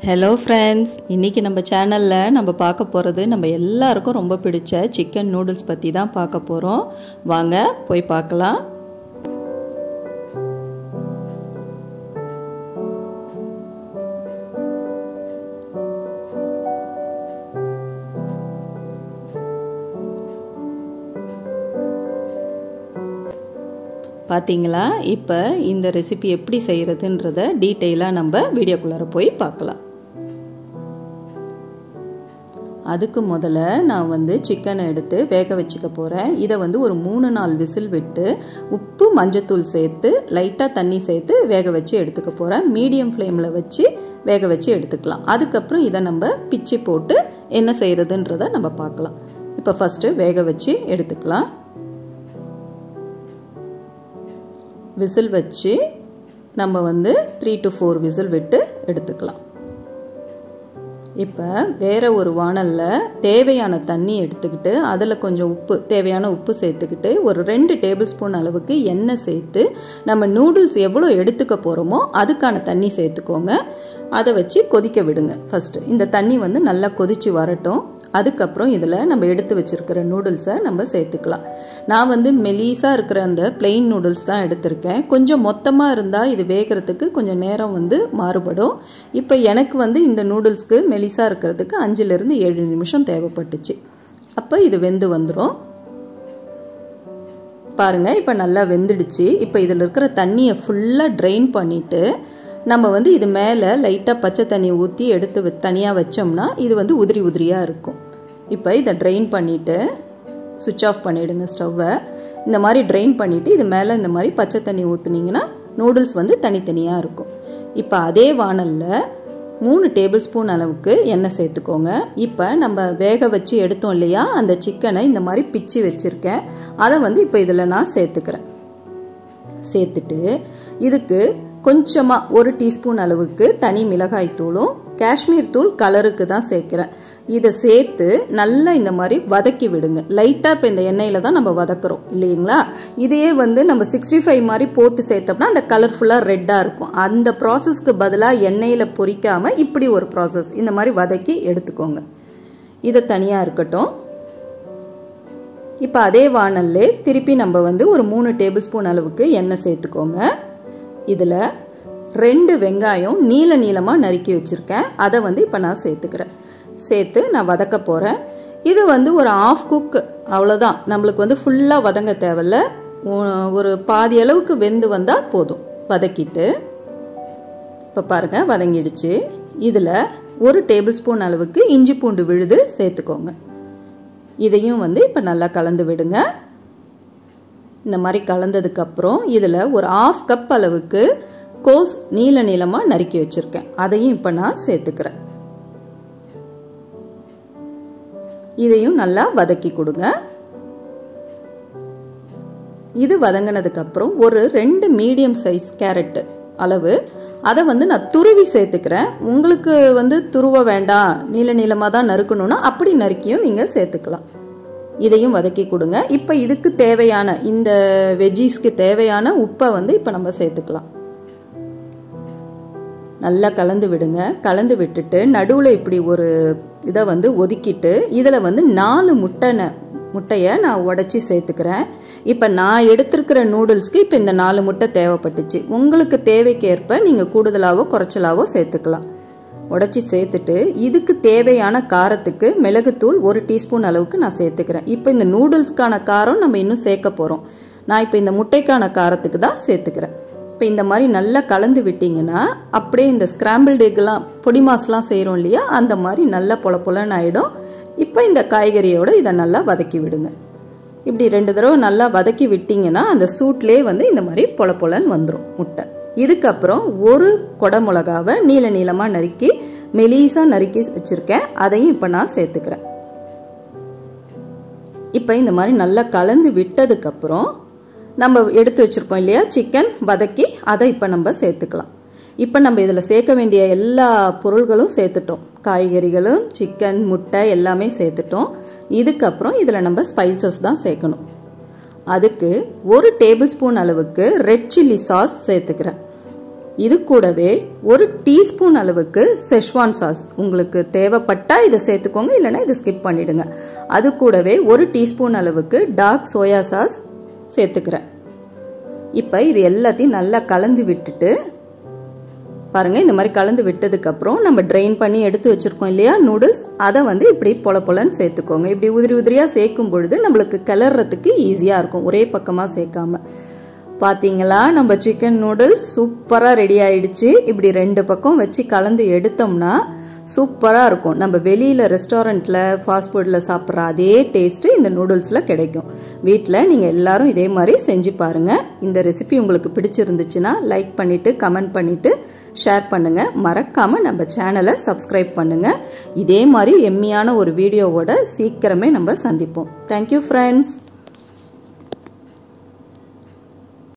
Hello friends, இன்றைக்கி நம்ம சேனலில் நம்ம பார்க்க போகிறது நம்ம எல்லாருக்கும் ரொம்ப பிடிச்ச சிக்கன் நூடுல்ஸ் பற்றி தான் பார்க்க போகிறோம். வாங்க போய் பார்க்கலாம். பார்த்தீங்களா? இப்போ இந்த ரெசிபி எப்படி செய்கிறதுன்றத டீட்டெயிலாக நம்ம வீடியோக்குள்ளார போய் பார்க்கலாம். அதுக்கு முதல்ல நான் சிக்கனை எடுத்து வேக வச்சுக்க போகிறேன். இதை ஒரு 3-4 விசில் விட்டு உப்பு மஞ்சத்தூள் சேர்த்து லைட்டாக தண்ணி சேர்த்து வேக வச்சு எடுத்துக்க போகிறேன். மீடியம் ஃப்ளேமில் வச்சு வேக வச்சு எடுத்துக்கலாம். அதுக்கப்புறம் இதை நம்ம பிச்சு போட்டு என்ன செய்கிறதுன்றதை நம்ம பார்க்கலாம். இப்போ ஃபஸ்ட்டு வேக வச்சு எடுத்துக்கலாம். விசில் வச்சு நம்ம 3 to 4 விசில் விட்டு எடுத்துக்கலாம். இப்போ வேற ஒரு வாணலில் தேவையான தண்ணி எடுத்துக்கிட்டு அதில் கொஞ்சம் தேவையான உப்பு சேர்த்துக்கிட்டு ஒரு 2 டேபிள் ஸ்பூன் அளவுக்கு எண்ணெய் சேர்த்து நம்ம நூடுல்ஸ் எவ்வளோ எடுத்துக்க போகிறோமோ அதுக்கான தண்ணி சேர்த்துக்கோங்க. அதை வச்சு கொதிக்க விடுங்க. ஃபஸ்ட்டு இந்த தண்ணி நல்லா கொதித்து வரட்டும். அதுக்கப்புறம் இதில் நம்ம எடுத்து வச்சுருக்கிற நூடுல்ஸை நம்ம சேர்த்துக்கலாம். நான் மெலிசாக இருக்கிற அந்த பிளெயின் நூடுல்ஸ் தான் எடுத்திருக்கேன். கொஞ்சம் மொத்தமாக இருந்தால் இது வேகிறதுக்கு கொஞ்சம் நேரம் மாறுபடும். இப்போ எனக்கு இந்த நூடுல்ஸ்க்கு மெலிசாக இருக்கிறதுக்கு 5லிருந்து 7 நிமிஷம் தேவைப்பட்டுச்சு. அப்போ இது வெந்து வந்துடும். பாருங்கள், இப்போ நல்லா வெந்துடுச்சு. இப்போ இதில் இருக்கிற தண்ணியை ஃபுல்லாக ட்ரெயின் பண்ணிவிட்டு நம்ம இது மேலே லைட்டாக பச்சை தண்ணி ஊற்றி எடுத்து தனியாக வச்சோம்னா இது உதிரி உதிரியாக இருக்கும். இப்போ இதை ட்ரெயின் பண்ணிவிட்டு சுவிட்ச் ஆஃப் பண்ணிவிடுங்க ஸ்டவ்வை. இந்த மாதிரி ட்ரெயின் பண்ணிவிட்டு இது மேலே இந்த மாதிரி பச்சை தண்ணி ஊற்றுனீங்கன்னா நூடுல்ஸ் தனித்தனியாக இருக்கும். இப்போ அதே வாணலில் 3 டேபிள் ஸ்பூன் அளவுக்கு எண்ணெய் சேர்த்துக்கோங்க. இப்போ நம்ம வேக வச்சு எடுத்தோம் இல்லையா, அந்த சிக்கனை இந்த மாதிரி பிச்சு வச்சுருக்கேன். அதை இப்போ இதில் நான் சேர்த்துக்கிறேன். சேர்த்துட்டு இதுக்கு கொஞ்சமாக 1 டீஸ்பூன் அளவுக்கு தனி மிளகாய் தூளும் காஷ்மீர் தூள் கலருக்கு தான் சேர்க்குறேன். இதை சேர்த்து நல்லா இந்த மாதிரி வதக்கி விடுங்க. லைட்டாக இப்போ இந்த எண்ணெயில் தான் நம்ம வதக்குறோம் இல்லைங்களா. இதையே நம்ம 65 மாதிரி போட்டு சேர்த்தோம்னா அந்த கலர்ஃபுல்லாக ரெட்டாக இருக்கும். அந்த ப்ராசஸ்க்கு பதிலாக எண்ணெயில் பொரிக்காமல் இப்படி ஒரு ப்ராசஸ் இந்த மாதிரி வதக்கி எடுத்துக்கோங்க. இதை தனியாக இருக்கட்டும். இப்போ அதே வாணல்லே திருப்பி நம்ம ஒரு 3 டேபிள் ஸ்பூன் அளவுக்கு எண்ணெய் சேர்த்துக்கோங்க. இதில் 2 வெங்காயம் நீளமாக நறுக்கி வச்சுருக்கேன். அதை இப்போ நான் சேர்த்துக்கிறேன். சேர்த்து நான் வதக்க போகிறேன். இது ஒரு ஆஃப் குக், அவ்வளோதான். நம்மளுக்கு ஃபுல்லாக வதங்க தேவையில்ல. ஒரு பாதி அளவுக்கு வெந்து வந்தால் போதும். வதக்கிட்டு இப்போ பாருங்கள் வதங்கிடுச்சு. இதில் 1 டேபிள் ஸ்பூன் அளவுக்கு இஞ்சி பூண்டு விழுது சேர்த்துக்கோங்க. இதையும் இப்போ நல்லா கலந்து விடுங்க. இந்த மாதிரி கலந்ததுக்கப்புறம் இதில் ஒரு 1/2 கப் அளவுக்கு கோஸ் நீளமாக நறுக்கி வச்சுருக்கேன். அதையும் இப்போ நான் சேர்த்துக்கிறேன். இதையும் நல்லா வதக்கி கொடுங்க. இது வதங்கினதுக்கப்புறம் ஒரு 2 மீடியம் சைஸ் கேரட் அளவு அதை நான் துருவி சேர்த்துக்கிறேன். உங்களுக்கு துருவ வேண்டாம், நீளமாக தான் நறுக்கணும்னா அப்படி நறுக்கியும் நீங்கள் சேர்த்துக்கலாம். இதையும் வதக்கி கொடுங்க. இப்போ இதுக்கு தேவையான இந்த வெஜ்ஜீஸ்க்கு தேவையான உப்பை இப்போ நம்ம சேர்த்துக்கலாம். நல்லா கலந்து விடுங்க. கலந்து விட்டுட்டு நடுவில் இப்படி ஒரு இதை ஒதுக்கிட்டு இதில் 4 முட்டையை நான் உடச்சி சேர்த்துக்கிறேன். இப்போ நான் எடுத்துருக்கிற நூடுல்ஸ்க்கு இப்போ இந்த 4 முட்டை தேவைப்பட்டுச்சு. உங்களுக்கு தேவைக்கேற்ப நீங்கள் கூடுதலாவோ குறைச்சலாவோ சேர்த்துக்கலாம். உடச்சி சேர்த்துட்டு இதுக்கு தேவையான காரத்துக்கு மிளகுத்தூள் 1 டீஸ்பூன் அளவுக்கு நான் சேர்த்துக்கிறேன். இப்போ இந்த நூடுல்ஸ்க்கான காரம் நம்ம இன்னும் சேர்க்க போகிறோம். நான் இப்போ இந்த முட்டைக்கான காரத்துக்கு தான் சேர்த்துக்கிறேன். இப்போ இந்த மாதிரி நல்லா கலந்து விட்டிங்கன்னா அப்படியே இந்த ஸ்கிராம்பிள்டு எக்லாம் பொடி மாஸ்லாம் செய்கிறோம் இல்லையா, அந்த மாதிரி நல்லா பொலன்னு ஆகிடும். இப்போ இந்த காய்கறியோடு இதை நல்லா வதக்கி விடுங்க. இப்படி 2 தடவை நல்லா வதக்கி விட்டிங்கன்னா அந்த சூட்லேயே இந்த மாதிரி பொலன்னு வந்துடும் முட்டை. இதுக்கப்புறம் 1 கொடை மிளகாவை நீளமாக நறுக்கி மெலிசாக நறுக்கி வச்சுருக்கேன். அதையும் இப்போ நான் சேர்த்துக்கிறேன். இப்போ இந்த மாதிரி நல்லா கலந்து விட்டதுக்கப்புறம் நம்ம எடுத்து வச்சுருக்கோம் இல்லையா சிக்கன் வதக்கி, அதை இப்போ நம்ம சேர்த்துக்கலாம். இப்போ நம்ம இதில் சேர்க்க வேண்டிய எல்லா பொருள்களும் சேர்த்துட்டோம். காய்கறிகளும் சிக்கன் முட்டை எல்லாமே சேர்த்துட்டோம். இதுக்கப்புறம் இதில் நம்ம ஸ்பைசஸ் தான் சேர்க்கணும். அதுக்கு 1 டேபிள் ஸ்பூன் அளவுக்கு ரெட் சில்லி சாஸ் சேர்த்துக்கிறேன். இது கூடவே ஒரு டீஸ்பூன் அளவுக்கு செஷ்வான் சாஸ் உங்களுக்கு தேவைப்பட்டா இதை சேர்த்துக்கோங்க, இல்லைன்னா இதை ஸ்கிப் பண்ணிடுங்க. அது கூடவே ஒரு டீஸ்பூன் அளவுக்கு டார்க் சோயா சாஸ் சேர்த்துக்கிறேன். இப்போ இது எல்லாத்தையும் நல்லா கலந்து விட்டுட்டு பாருங்கள், இந்த மாதிரி கலந்து விட்டதுக்கப்புறம் நம்ம ட்ரெயின் பண்ணி எடுத்து வச்சுருக்கோம் இல்லையா நூடுல்ஸ், அதை வந்து இப்படி பொல பொலன்னு சேர்த்துக்கோங்க. இப்படி உதிரி உதிரியாக சேர்க்கும் பொழுது நம்மளுக்கு கிளறதுக்கு ஈஸியாக இருக்கும், ஒரே பக்கமாக சேர்க்காம. பார்த்தீங்களா, நம்ம சிக்கன் நூடுல்ஸ் சூப்பராக ரெடி ஆயிடுச்சு. இப்படி 2 பக்கம் வச்சு கலந்து எடுத்தோம்னா சூப்பராக இருக்கும். நம்ம வெளியில் ரெஸ்டாரண்ட்டில் ஃபாஸ்ட் ஃபுட்டில் சாப்பிட்ற அதே டேஸ்ட்டு இந்த நூடுல்ஸில் கிடைக்கும். வீட்டில் நீங்கள் எல்லாரும் இதே மாதிரி செஞ்சு பாருங்கள். இந்த ரெசிபி உங்களுக்கு பிடிச்சிருந்துச்சுன்னா லைக் பண்ணிவிட்டு கமெண்ட் பண்ணிவிட்டு ஷேர் பண்ணுங்கள். மறக்காமல் நம்ம சேனலை சப்ஸ்கிரைப் பண்ணுங்கள். இதே மாதிரி எம்மியான ஒரு வீடியோவோட சீக்கிரமே நம்ம சந்திப்போம். Thank you friends.